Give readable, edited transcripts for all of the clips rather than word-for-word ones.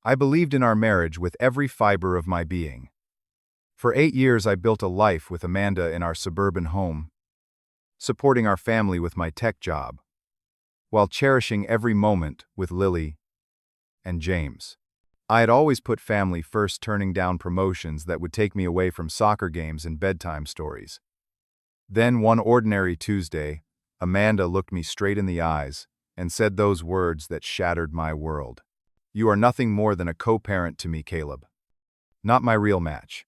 I believed in our marriage with every fiber of my being. For 8 years I built a life with Amanda in our suburban home, supporting our family with my tech job, while cherishing every moment with Lily and James. I had always put family first, turning down promotions that would take me away from soccer games and bedtime stories. Then one ordinary Tuesday, Amanda looked me straight in the eyes and said those words that shattered my world. "You are nothing more than a co-parent to me, Caleb. Not my real match."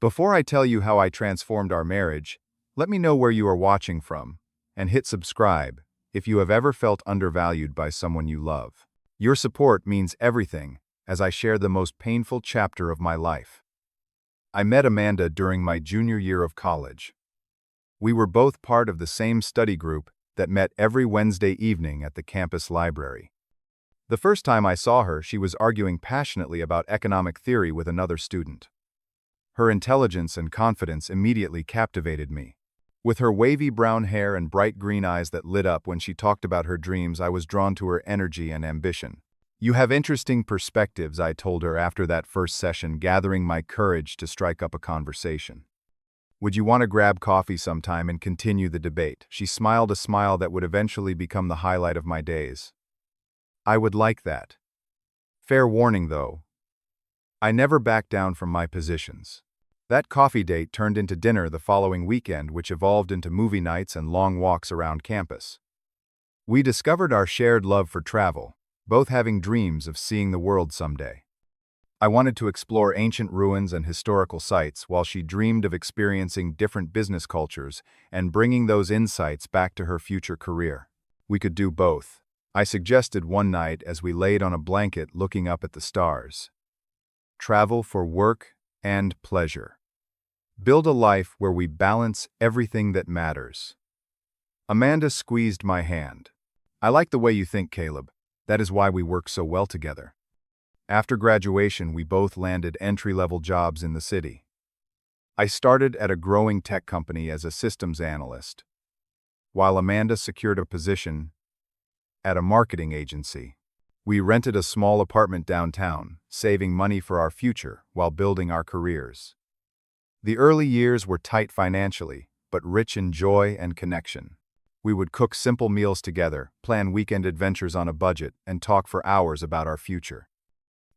Before I tell you how I transformed our marriage, let me know where you are watching from, and hit subscribe if you have ever felt undervalued by someone you love. Your support means everything as I share the most painful chapter of my life. I met Amanda during my junior year of college. We were both part of the same study group that met every Wednesday evening at the campus library. The first time I saw her, she was arguing passionately about economic theory with another student. Her intelligence and confidence immediately captivated me. With her wavy brown hair and bright green eyes that lit up when she talked about her dreams, I was drawn to her energy and ambition. "You have interesting perspectives," I told her after that first session, gathering my courage to strike up a conversation. "Would you want to grab coffee sometime and continue the debate?" She smiled a smile that would eventually become the highlight of my days. I would like that. Fair warning though, I never backed down from my positions. That coffee date turned into dinner the following weekend, which evolved into movie nights and long walks around campus. We discovered our shared love for travel, both having dreams of seeing the world someday. I wanted to explore ancient ruins and historical sites, while she dreamed of experiencing different business cultures and bringing those insights back to her future career. We could do both, I suggested one night as we laid on a blanket looking up at the stars. Travel for work and pleasure. Build a life where we balance everything that matters. Amanda squeezed my hand. "I like the way you think, Caleb. That is why we work so well together." After graduation, we both landed entry-level jobs in the city. I started at a growing tech company as a systems analyst, while Amanda secured a position at a marketing agency. We rented a small apartment downtown, saving money for our future while building our careers. The early years were tight financially, but rich in joy and connection. We would cook simple meals together, plan weekend adventures on a budget, and talk for hours about our future.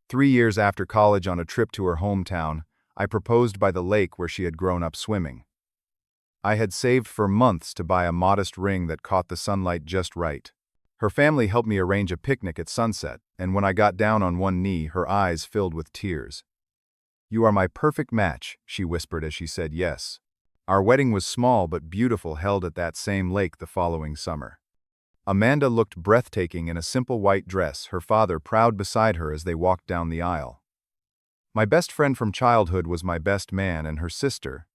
3 years after college, on a trip to her hometown, I proposed by the lake where she had grown up swimming. I had saved for months to buy a modest ring that caught the sunlight just right. Her family helped me arrange a picnic at sunset, and when I got down on one knee, her eyes filled with tears. "You are my perfect match," she whispered as she said yes. Our wedding was small but beautiful, held at that same lake the following summer. Amanda looked breathtaking in a simple white dress, her father proud beside her as they walked down the aisle. My best friend from childhood was my best man, and her sister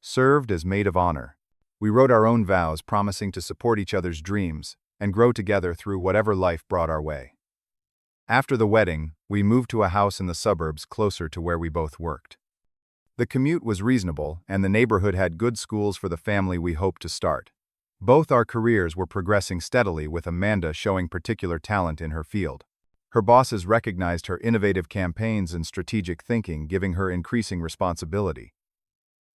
served as maid of honor. We wrote our own vows, promising to support each other's dreams and grow together through whatever life brought our way. After the wedding, we moved to a house in the suburbs closer to where we both worked. The commute was reasonable, and the neighborhood had good schools for the family we hoped to start. Both our careers were progressing steadily, with Amanda showing particular talent in her field. Her bosses recognized her innovative campaigns and strategic thinking, giving her increasing responsibility.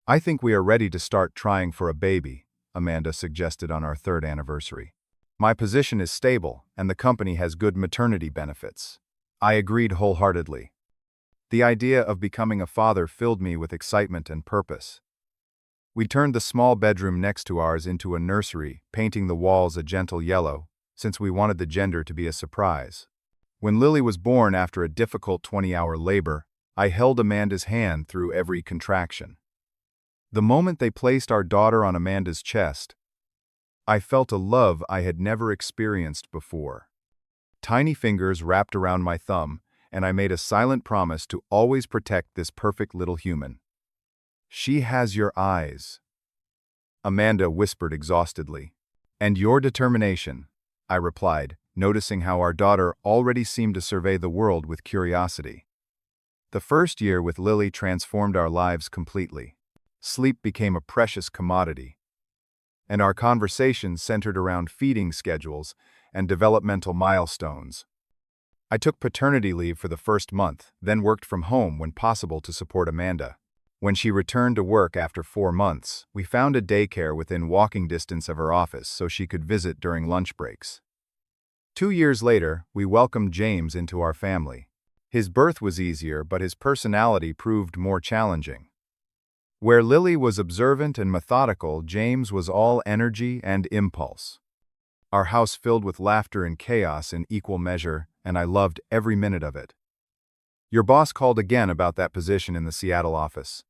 "I think we are ready to start trying for a baby," Amanda suggested on our 3rd anniversary. "My position is stable, and the company has good maternity benefits." I agreed wholeheartedly. The idea of becoming a father filled me with excitement and purpose. We turned the small bedroom next to ours into a nursery, painting the walls a gentle yellow, since we wanted the gender to be a surprise. When Lily was born after a difficult 20-hour labor, I held Amanda's hand through every contraction. The moment they placed our daughter on Amanda's chest, I felt a love I had never experienced before. Tiny fingers wrapped around my thumb, and I made a silent promise to always protect this perfect little human. "She has your eyes," Amanda whispered exhaustedly. "And your determination," I replied, noticing how our daughter already seemed to survey the world with curiosity. The first year with Lily transformed our lives completely. Sleep became a precious commodity, and our conversations centered around feeding schedules and developmental milestones. I took paternity leave for the first month, then worked from home when possible to support Amanda. When she returned to work after 4 months, we found a daycare within walking distance of her office so she could visit during lunch breaks. 2 years later, we welcomed James into our family. His birth was easier, but his personality proved more challenging. Where Lily was observant and methodical, James was all energy and impulse. Our house filled with laughter and chaos in equal measure, and I loved every minute of it. Your boss called again about that position in the Seattle office.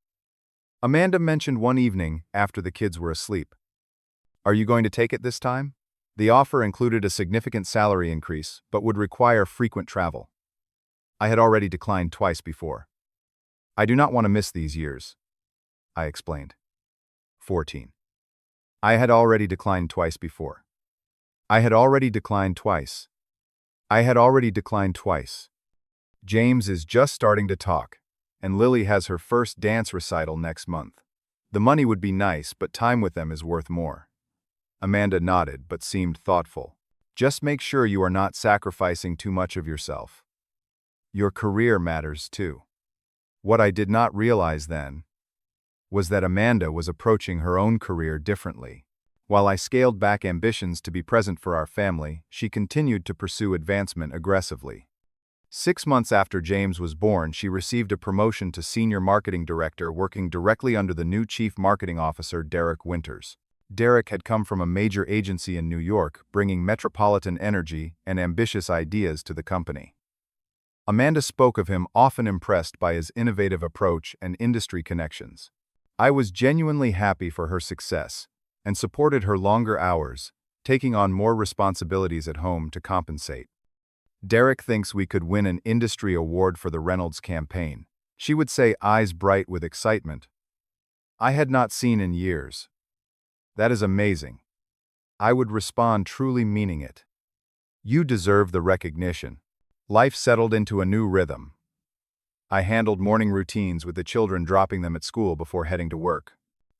Amanda mentioned one evening after the kids were asleep. Are you going to take it this time? The offer included a significant salary increase, but would require frequent travel. I had already declined twice before. I do not want to miss these years, I explained. 14. I had already declined twice before. I had already declined twice. I had already declined twice. James is just starting to talk, and Lily has her first dance recital next month. The money would be nice, but time with them is worth more. Amanda nodded, but seemed thoughtful. Just make sure you are not sacrificing too much of yourself. Your career matters too. What I did not realize then was that Amanda was approaching her own career differently. While I scaled back ambitions to be present for our family, she continued to pursue advancement aggressively. 6 months after James was born, she received a promotion to Senior Marketing Director, working directly under the new Chief Marketing Officer, Derek Winters. Derek had come from a major agency in New York, bringing metropolitan energy and ambitious ideas to the company. Amanda spoke of him, often impressed by his innovative approach and industry connections. I was genuinely happy for her success and supported her longer hours, taking on more responsibilities at home to compensate. Derek thinks we could win an industry award for the Reynolds campaign, she would say, eyes bright with excitement. I had not seen in years. That is amazing. I would respond, truly meaning it. You deserve the recognition. Life settled into a new rhythm. I handled morning routines with the children, dropping them at school before heading to work.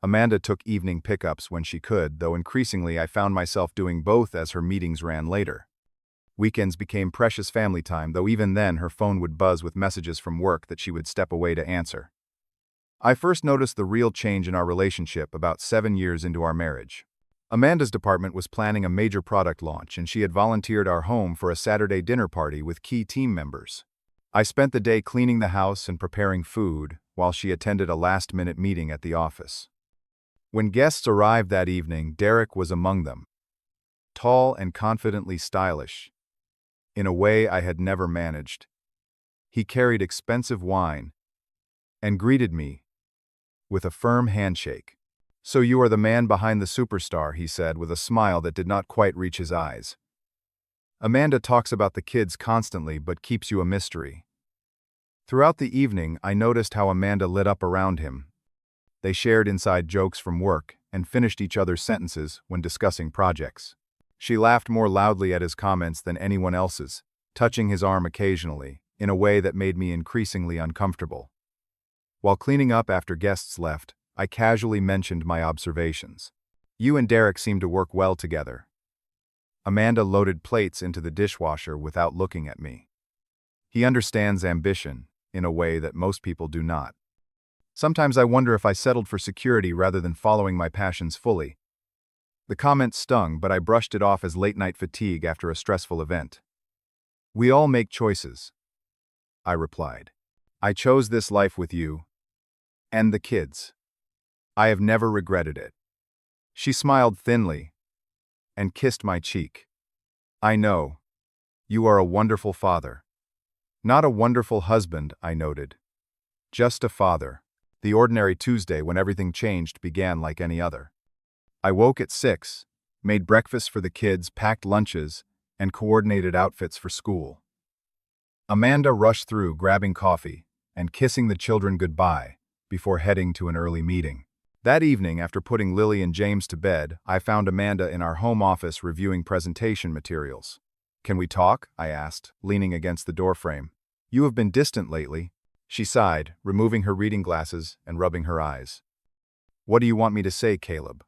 Amanda took evening pickups when she could, though increasingly I found myself doing both as her meetings ran later. Weekends became precious family time, though even then her phone would buzz with messages from work that she would step away to answer. I first noticed the real change in our relationship about 7 years into our marriage. Amanda's department was planning a major product launch, and she had volunteered our home for a Saturday dinner party with key team members. I spent the day cleaning the house and preparing food, while she attended a last-minute meeting at the office. When guests arrived that evening, Derek was among them. Tall and confidently stylish, in a way I had never managed. He carried expensive wine and greeted me with a firm handshake. So you are the man behind the superstar, he said with a smile that did not quite reach his eyes. Amanda talks about the kids constantly but keeps you a mystery. Throughout the evening, I noticed how Amanda lit up around him. They shared inside jokes from work and finished each other's sentences when discussing projects. She laughed more loudly at his comments than anyone else's, touching his arm occasionally, in a way that made me increasingly uncomfortable. While cleaning up after guests left, I casually mentioned my observations. You and Derek seem to work well together. Amanda loaded plates into the dishwasher without looking at me. He understands ambition in a way that most people do not. Sometimes I wonder if I settled for security rather than following my passions fully. The comment stung, but I brushed it off as late-night fatigue after a stressful event. We all make choices, I replied. I chose this life with you and the kids. I have never regretted it. She smiled thinly and kissed my cheek. I know. You are a wonderful father. Not a wonderful husband, I noted. Just a father. The ordinary Tuesday when everything changed began like any other. I woke at 6, made breakfast for the kids, packed lunches, and coordinated outfits for school. Amanda rushed through, grabbing coffee and kissing the children goodbye before heading to an early meeting. That evening, after putting Lily and James to bed, I found Amanda in our home office reviewing presentation materials. Can we talk? I asked, leaning against the doorframe. You have been distant lately. She sighed, removing her reading glasses and rubbing her eyes. What do you want me to say, Caleb?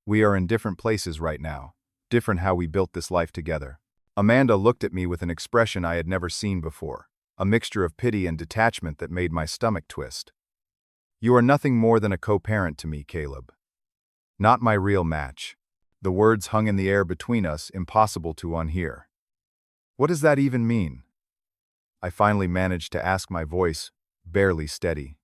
We are in different places right now, different how we built this life together. Amanda looked at me with an expression I had never seen before, a mixture of pity and detachment that made my stomach twist. "You are nothing more than a co-parent to me, Caleb. Not my real match." The words hung in the air between us, impossible to unhear. "What does that even mean?" I finally managed to ask, my voice barely steady.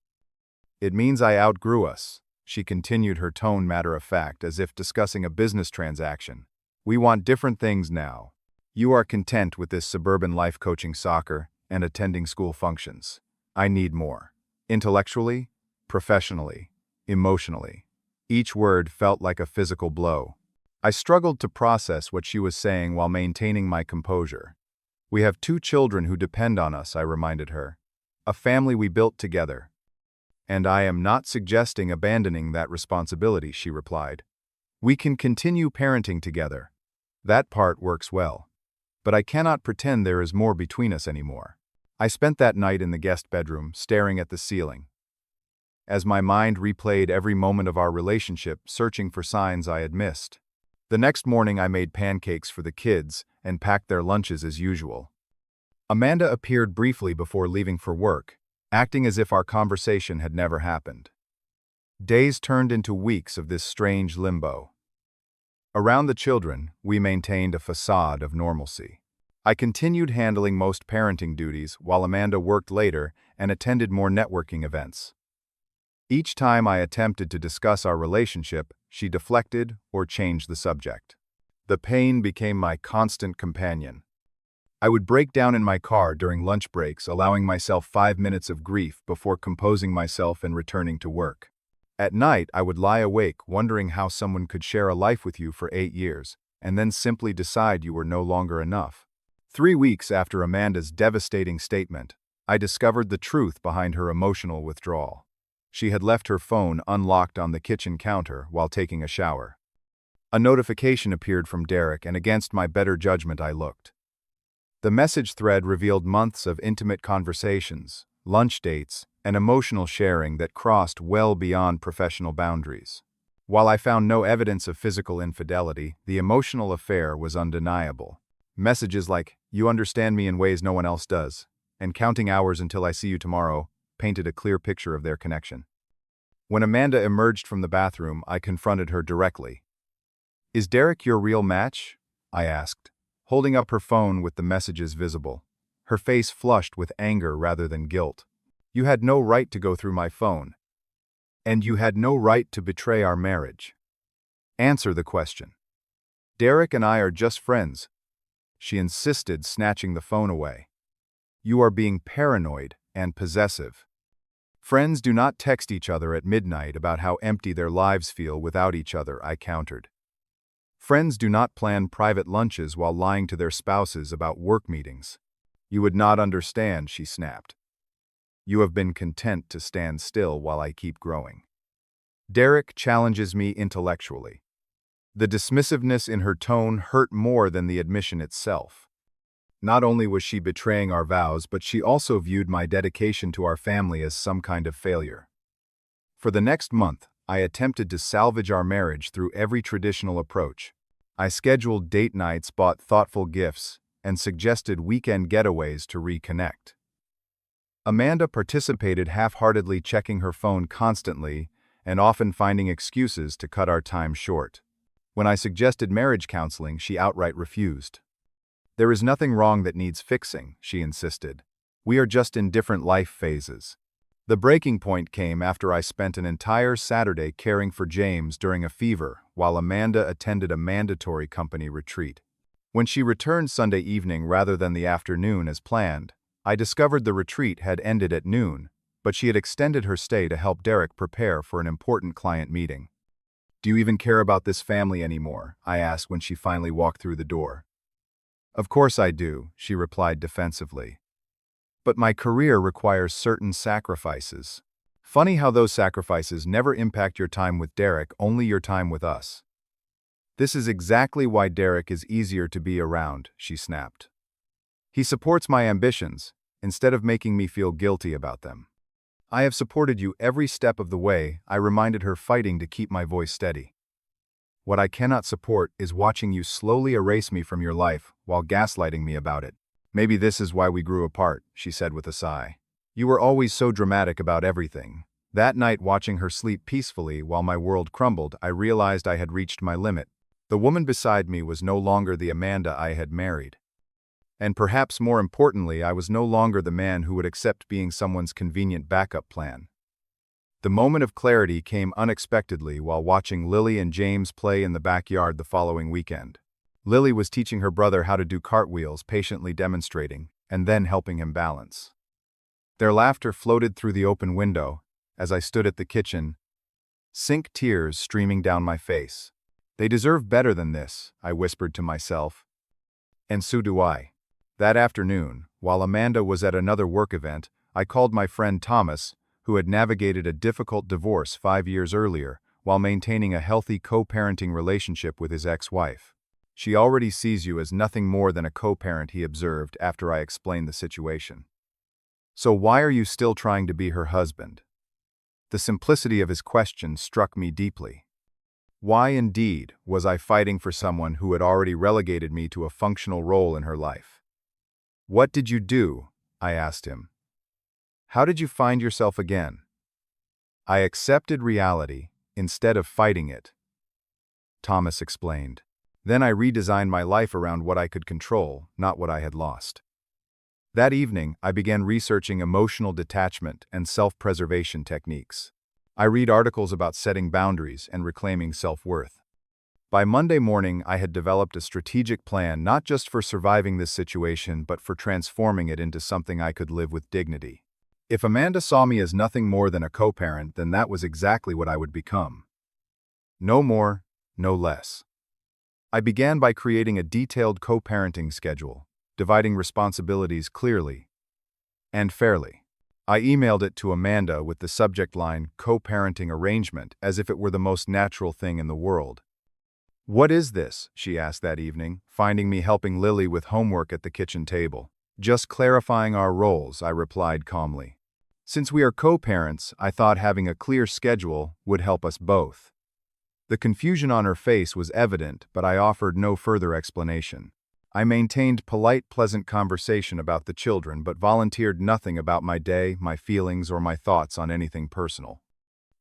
"It means I outgrew us," she continued, her tone matter-of-fact, as if discussing a business transaction. "We want different things now. You are content with this suburban life, coaching soccer and attending school functions. I need more. Intellectually, professionally, emotionally." Each word felt like a physical blow. I struggled to process what she was saying while maintaining my composure. "We have 2 children who depend on us," I reminded her. "A family we built together." "And I am not suggesting abandoning that responsibility," she replied. "We can continue parenting together. That part works well. But I cannot pretend there is more between us anymore." I spent that night in the guest bedroom, staring at the ceiling. As my mind replayed every moment of our relationship, searching for signs I had missed. The next morning I made pancakes for the kids and packed their lunches as usual. Amanda appeared briefly before leaving for work, acting as if our conversation had never happened. Days turned into weeks of this strange limbo. Around the children, we maintained a facade of normalcy. I continued handling most parenting duties while Amanda worked later and attended more networking events. Each time I attempted to discuss our relationship, she deflected or changed the subject. The pain became my constant companion. I would break down in my car during lunch breaks, allowing myself 5 minutes of grief before composing myself and returning to work. At night, I would lie awake wondering how someone could share a life with you for 8 years, and then simply decide you were no longer enough. 3 weeks after Amanda's devastating statement, I discovered the truth behind her emotional withdrawal. She had left her phone unlocked on the kitchen counter while taking a shower. A notification appeared from Derek, and against my better judgment I looked. The message thread revealed months of intimate conversations, lunch dates, and emotional sharing that crossed well beyond professional boundaries. While I found no evidence of physical infidelity, the emotional affair was undeniable. Messages like, "You understand me in ways no one else does," and "Counting hours until I see you tomorrow," painted a clear picture of their connection. When Amanda emerged from the bathroom, I confronted her directly. "Is Derek your real match?" I asked, holding up her phone with the messages visible. Her face flushed with anger rather than guilt. "You had no right to go through my phone. And you had no right to betray our marriage. Answer the question." "Derek and I are just friends," she insisted, snatching the phone away. "You are being paranoid and possessive. Friends do not text each other at midnight about how empty their lives feel without each other," I countered. "Friends do not plan private lunches while lying to their spouses about work meetings." "You would not understand," she snapped. "You have been content to stand still while I keep growing." Derek challenges me intellectually. The dismissiveness in her tone hurt more than the admission itself. Not only was she betraying our vows, but she also viewed my dedication to our family as some kind of failure. For the next month, I attempted to salvage our marriage through every traditional approach. I scheduled date nights, bought thoughtful gifts, and suggested weekend getaways to reconnect. Amanda participated half-heartedly, checking her phone constantly and often finding excuses to cut our time short. When I suggested marriage counseling, she outright refused. "There is nothing wrong that needs fixing," she insisted. "We are just in different life phases." The breaking point came after I spent an entire Saturday caring for James during a fever while Amanda attended a mandatory company retreat. When she returned Sunday evening rather than the afternoon as planned, I discovered the retreat had ended at noon, but she had extended her stay to help Derek prepare for an important client meeting. "Do you even care about this family anymore?" I asked when she finally walked through the door. "Of course I do," she replied defensively. "But my career requires certain sacrifices. Funny how those sacrifices never impact your time with Derek, only your time with us." "This is exactly why Derek is easier to be around," she snapped. "He supports my ambitions, instead of making me feel guilty about them." "I have supported you every step of the way," I reminded her, fighting to keep my voice steady. What I cannot support is watching you slowly erase me from your life while gaslighting me about it. Maybe this is why we grew apart, she said with a sigh. You were always so dramatic about everything. That night, watching her sleep peacefully while my world crumbled, I realized I had reached my limit. The woman beside me was no longer the Amanda I had married. And perhaps more importantly, I was no longer the man who would accept being someone's convenient backup plan. The moment of clarity came unexpectedly while watching Lily and James play in the backyard the following weekend. Lily was teaching her brother how to do cartwheels, patiently demonstrating, and then helping him balance. Their laughter floated through the open window as I stood at the kitchen, sink tears streaming down my face. They deserve better than this, I whispered to myself. And so do I. That afternoon, while Amanda was at another work event, I called my friend Thomas, who had navigated a difficult divorce 5 years earlier while maintaining a healthy co-parenting relationship with his ex-wife. She already sees you as nothing more than a co-parent, he observed after I explained the situation. So why are you still trying to be her husband? The simplicity of his question struck me deeply. Why indeed was I fighting for someone who had already relegated me to a functional role in her life? What did you do? I asked him. How did you find yourself again? I accepted reality instead of fighting it, Thomas explained. Then I redesigned my life around what I could control, not what I had lost. That evening, I began researching emotional detachment and self-preservation techniques. I read articles about setting boundaries and reclaiming self-worth. By Monday morning, I had developed a strategic plan not just for surviving this situation but for transforming it into something I could live with dignity. If Amanda saw me as nothing more than a co-parent, then that was exactly what I would become. No more, no less. I began by creating a detailed co-parenting schedule, dividing responsibilities clearly and fairly. I emailed it to Amanda with the subject line, co-parenting arrangement, as if it were the most natural thing in the world. What is this? She asked that evening, finding me helping Lily with homework at the kitchen table. Just clarifying our roles, I replied calmly. Since we are co-parents, I thought having a clear schedule would help us both. The confusion on her face was evident, but I offered no further explanation. I maintained polite, pleasant conversation about the children, but volunteered nothing about my day, my feelings, or my thoughts on anything personal.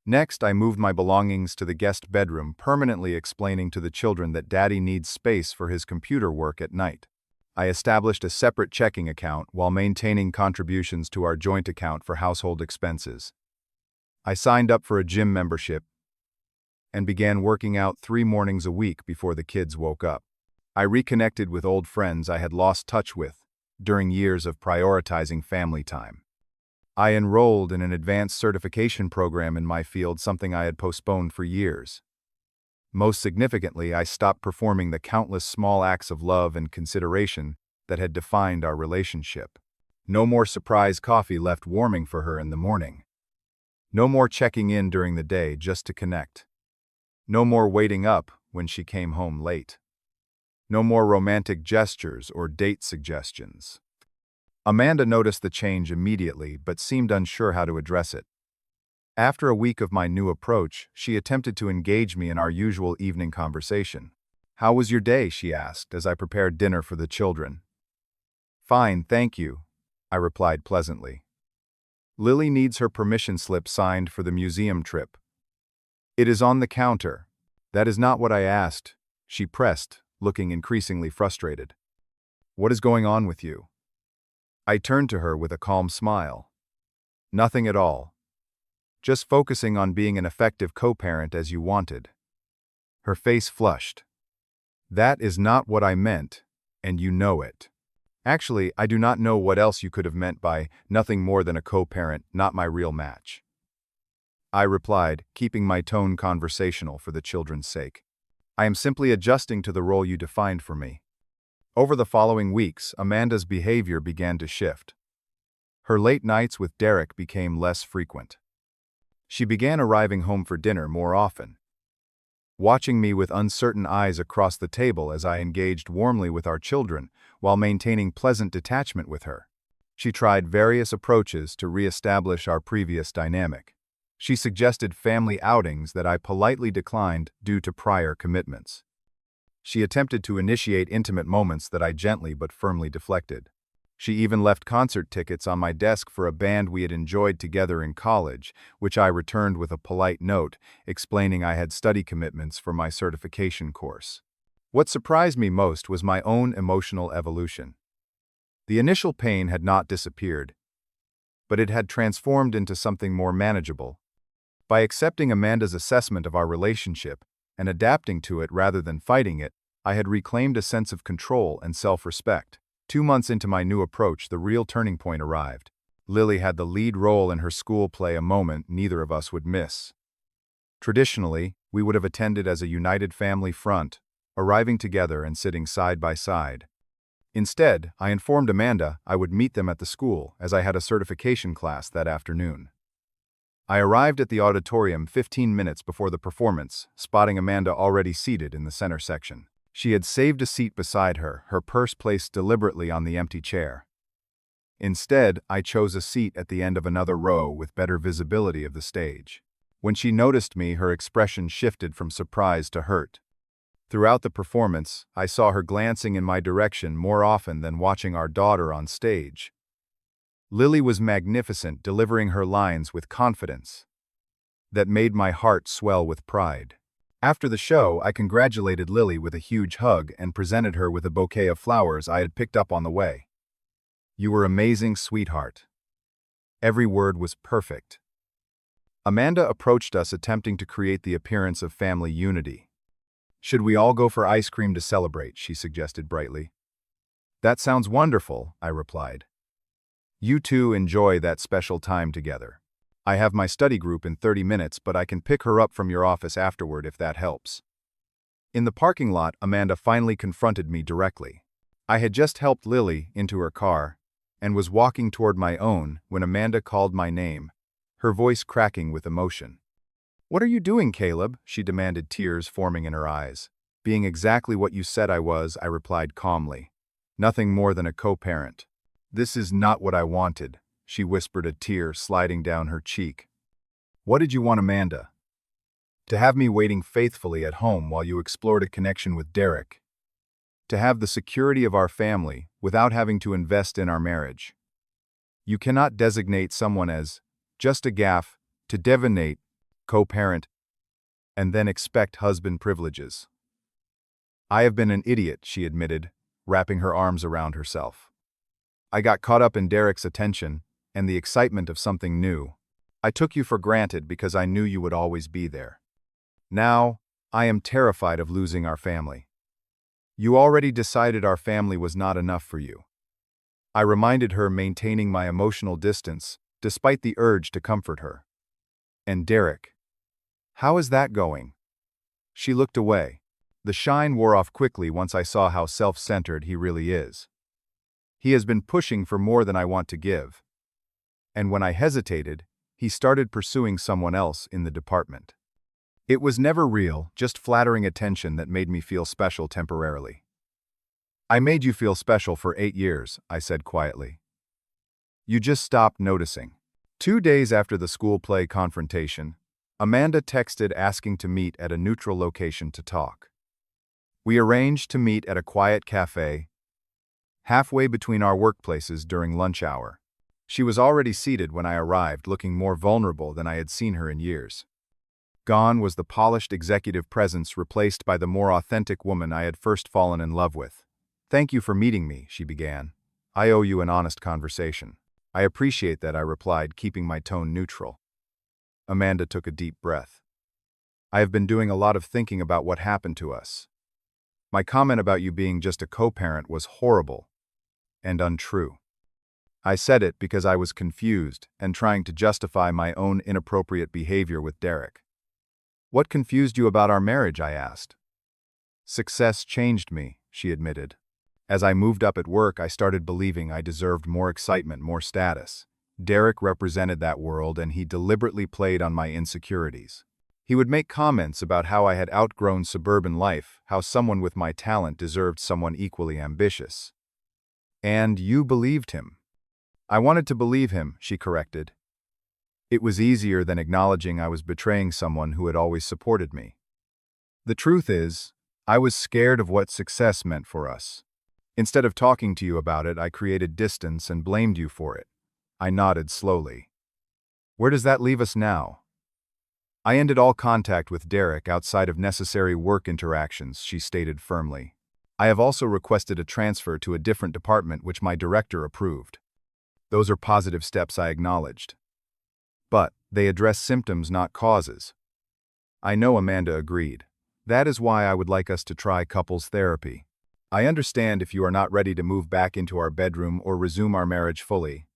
Next, I moved my belongings to the guest bedroom, permanently explaining to the children that Daddy needs space for his computer work at night. I established a separate checking account while maintaining contributions to our joint account for household expenses. I signed up for a gym membership and began working out 3 mornings a week before the kids woke up. I reconnected with old friends I had lost touch with during years of prioritizing family time. I enrolled in an advanced certification program in my field, something I had postponed for years. Most significantly, I stopped performing the countless small acts of love and consideration that had defined our relationship. No more surprise coffee left warming for her in the morning. No more checking in during the day just to connect. No more waiting up when she came home late. No more romantic gestures or date suggestions. Amanda noticed the change immediately but seemed unsure how to address it. After a week of my new approach, she attempted to engage me in our usual evening conversation. How was your day? She asked as I prepared dinner for the children. Fine, thank you, I replied pleasantly. Lily needs her permission slip signed for the museum trip. It is on the counter. That is not what I asked, she pressed, looking increasingly frustrated. What is going on with you? I turned to her with a calm smile. Nothing at all. Just focusing on being an effective co-parent as you wanted. Her face flushed. That is not what I meant, and you know it. Actually, I do not know what else you could have meant by nothing more than a co-parent, not my real match. I replied, keeping my tone conversational for the children's sake. I am simply adjusting to the role you defined for me. Over the following weeks, Amanda's behavior began to shift. Her late nights with Derek became less frequent. She began arriving home for dinner more often, watching me with uncertain eyes across the table as I engaged warmly with our children while maintaining pleasant detachment with her. She tried various approaches to re-establish our previous dynamic. She suggested family outings that I politely declined due to prior commitments. She attempted to initiate intimate moments that I gently but firmly deflected. She even left concert tickets on my desk for a band we had enjoyed together in college, which I returned with a polite note explaining I had study commitments for my certification course. What surprised me most was my own emotional evolution. The initial pain had not disappeared, but it had transformed into something more manageable. By accepting Amanda's assessment of our relationship and adapting to it rather than fighting it, I had reclaimed a sense of control and self-respect. 2 months into my new approach, the real turning point arrived. Lily had the lead role in her school play, a moment neither of us would miss. Traditionally, we would have attended as a united family front, arriving together and sitting side by side. Instead, I informed Amanda I would meet them at the school, as I had a certification class that afternoon. I arrived at the auditorium 15 minutes before the performance, spotting Amanda already seated in the center section. She had saved a seat beside her, her purse placed deliberately on the empty chair. Instead, I chose a seat at the end of another row with better visibility of the stage. When she noticed me, her expression shifted from surprise to hurt. Throughout the performance, I saw her glancing in my direction more often than watching our daughter on stage. Lily was magnificent, delivering her lines with confidence that made my heart swell with pride. After the show, I congratulated Lily with a huge hug and presented her with a bouquet of flowers I had picked up on the way. "You were amazing, sweetheart." Every word was perfect. Amanda approached us, attempting to create the appearance of family unity. "Should we all go for ice cream to celebrate?" she suggested brightly. "That sounds wonderful," I replied. "You two enjoy that special time together. I have my study group in 30 minutes, but I can pick her up from your office afterward if that helps." In the parking lot, Amanda finally confronted me directly. I had just helped Lily into her car and was walking toward my own when Amanda called my name, her voice cracking with emotion. "What are you doing, Caleb?" she demanded, tears forming in her eyes. "Being exactly what you said I was," I replied calmly. "Nothing more than a co-parent." "This is not what I wanted," she whispered, a tear sliding down her cheek. "What did you want, Amanda? To have me waiting faithfully at home while you explored a connection with Derek? To have the security of our family without having to invest in our marriage? You cannot designate someone as just a gaff to divinate co-parent and then expect husband privileges." "I have been an idiot," she admitted, wrapping her arms around herself. "I got caught up in Derek's attention and the excitement of something new. I took you for granted because I knew you would always be there. Now, I am terrified of losing our family. You already decided our family was not enough for you." I reminded her, maintaining my emotional distance despite the urge to comfort her. "And Derek, how is that going?" She looked away. The shine wore off quickly once I saw how self-centered he really is. "He has been pushing for more than I want to give." And when I hesitated, he started pursuing someone else in the department. It was never real, just flattering attention that made me feel special temporarily. "I made you feel special for 8 years, I said quietly. "You just stopped noticing." 2 days after the school play confrontation, Amanda texted asking to meet at a neutral location to talk. We arranged to meet at a quiet cafe, halfway between our workplaces during lunch hour. She was already seated when I arrived, looking more vulnerable than I had seen her in years. Gone was the polished executive presence, replaced by the more authentic woman I had first fallen in love with. "Thank you for meeting me," she began. "I owe you an honest conversation." "I appreciate that," I replied, keeping my tone neutral. Amanda took a deep breath. "I have been doing a lot of thinking about what happened to us. My comment about you being just a co-parent was horrible and untrue. I said it because I was confused and trying to justify my own inappropriate behavior with Derek." "What confused you about our marriage?" I asked. "Success changed me," she admitted. "As I moved up at work, I started believing I deserved more excitement, more status. Derek represented that world, and he deliberately played on my insecurities. He would make comments about how I had outgrown suburban life, how someone with my talent deserved someone equally ambitious. And you believed him." "I wanted to believe him," she corrected. It was easier than acknowledging I was betraying someone who had always supported me. The truth is, I was scared of what success meant for us. Instead of talking to you about it, I created distance and blamed you for it. I nodded slowly. Where does that leave us now? I ended all contact with Derek outside of necessary work interactions, she stated firmly. I have also requested a transfer to a different department which my director approved. Those are positive steps, I acknowledged. But they address symptoms, not causes. I know, Amanda agreed. That is why I would like us to try couples therapy. I understand if you are not ready to move back into our bedroom or resume our marriage fully.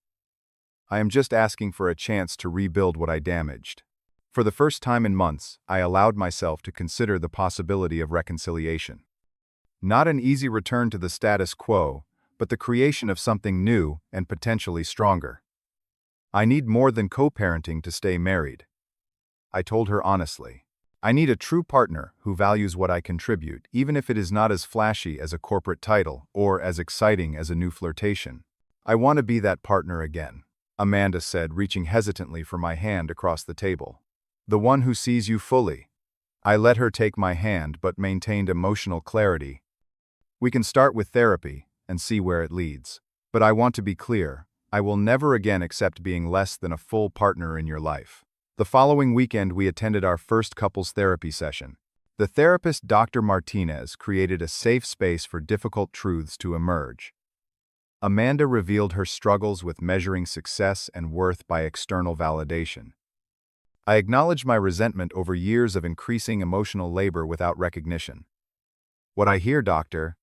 I am just asking for a chance to rebuild what I damaged. For the first time in months, I allowed myself to consider the possibility of reconciliation. Not an easy return to the status quo, but the creation of something new and potentially stronger. I need more than co-parenting to stay married. I told her honestly. I need a true partner who values what I contribute, even if it is not as flashy as a corporate title or as exciting as a new flirtation. I want to be that partner again, Amanda said, reaching hesitantly for my hand across the table. The one who sees you fully. I let her take my hand but maintained emotional clarity. We can start with therapy and see where it leads. But I want to be clear, I will never again accept being less than a full partner in your life. The following weekend, we attended our first couples therapy session. The therapist, Dr. Martinez, created a safe space for difficult truths to emerge. Amanda revealed her struggles with measuring success and worth by external validation. I acknowledged my resentment over years of increasing emotional labor without recognition. What I hear, Dr.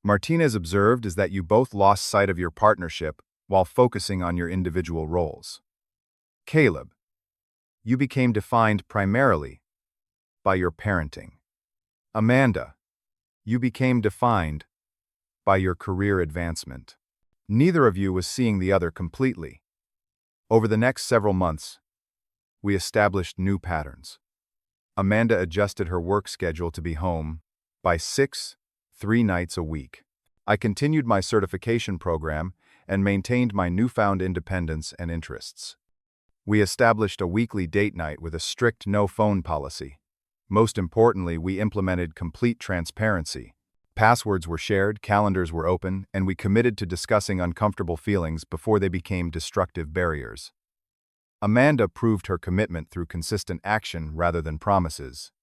Martinez observed, is that you both lost sight of your partnership while focusing on your individual roles. Caleb, you became defined primarily by your parenting. Amanda, you became defined by your career advancement. Neither of you was seeing the other completely. Over the next several months, we established new patterns. Amanda adjusted her work schedule to be home by 3 nights a week. I continued my certification program and maintained my newfound independence and interests. We established a weekly date night with a strict no-phone policy. Most importantly, we implemented complete transparency. Passwords were shared, calendars were open, and we committed to discussing uncomfortable feelings before they became destructive barriers. Amanda proved her commitment through consistent action rather than promises.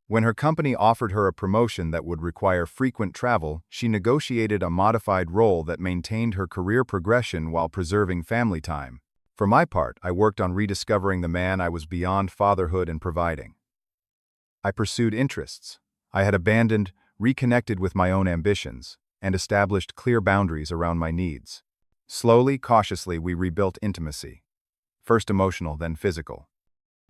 When her company offered her a promotion that would require frequent travel, she negotiated a modified role that maintained her career progression while preserving family time. For my part, I worked on rediscovering the man I was beyond fatherhood and providing. I pursued interests I had abandoned, reconnected with my own ambitions, and established clear boundaries around my needs. Slowly, cautiously, we rebuilt intimacy. First emotional, then physical.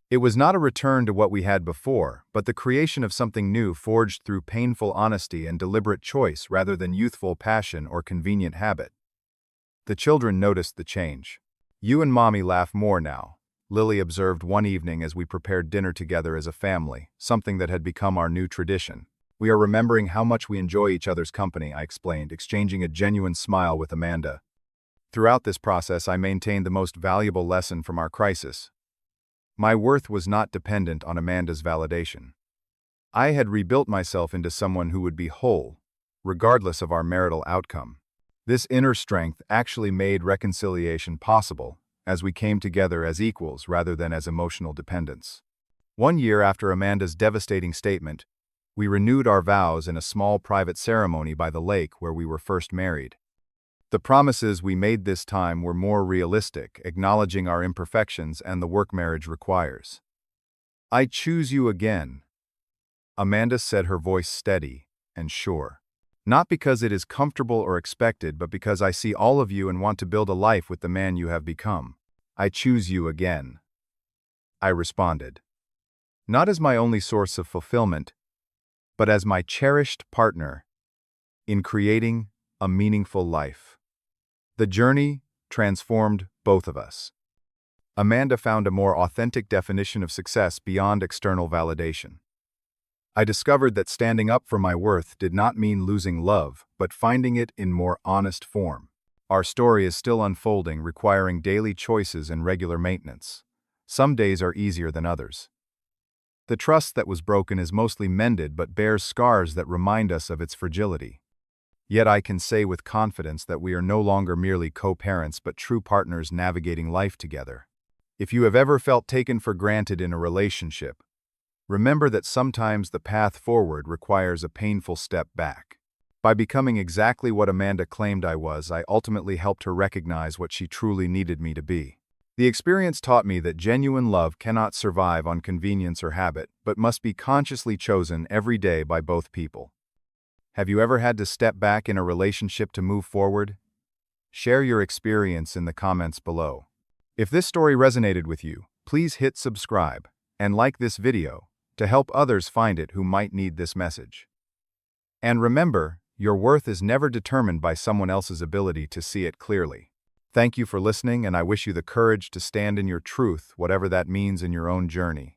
It was not a return to what we had before, but the creation of something new forged through painful honesty and deliberate choice rather than youthful passion or convenient habit. The children noticed the change. You and Mommy laugh more now, Lily observed one evening as we prepared dinner together as a family, something that had become our new tradition. We are remembering how much we enjoy each other's company, I explained, exchanging a genuine smile with Amanda. Throughout this process, I maintained the most valuable lesson from our crisis. My worth was not dependent on Amanda's validation. I had rebuilt myself into someone who would be whole, regardless of our marital outcome. This inner strength actually made reconciliation possible, as we came together as equals rather than as emotional dependents. 1 year after Amanda's devastating statement, we renewed our vows in a small private ceremony by the lake where we were first married. The promises we made this time were more realistic, acknowledging our imperfections and the work marriage requires. I choose you again, Amanda said, her voice steady and sure. Not because it is comfortable or expected, but because I see all of you and want to build a life with the man you have become. I choose you again, I responded. Not as my only source of fulfillment, but as my cherished partner in creating a meaningful life. The journey transformed both of us. Amanda found a more authentic definition of success beyond external validation. I discovered that standing up for my worth did not mean losing love, but finding it in more honest form. Our story is still unfolding, requiring daily choices and regular maintenance. Some days are easier than others. The trust that was broken is mostly mended but bears scars that remind us of its fragility. Yet I can say with confidence that we are no longer merely co-parents but true partners navigating life together. If you have ever felt taken for granted in a relationship, remember that sometimes the path forward requires a painful step back. By becoming exactly what Amanda claimed I was, I ultimately helped her recognize what she truly needed me to be. The experience taught me that genuine love cannot survive on convenience or habit, but must be consciously chosen every day by both people. Have you ever had to step back in a relationship to move forward? Share your experience in the comments below. If this story resonated with you, please hit subscribe and like this video to help others find it who might need this message. And remember, your worth is never determined by someone else's ability to see it clearly. Thank you for listening, and I wish you the courage to stand in your truth, whatever that means in your own journey.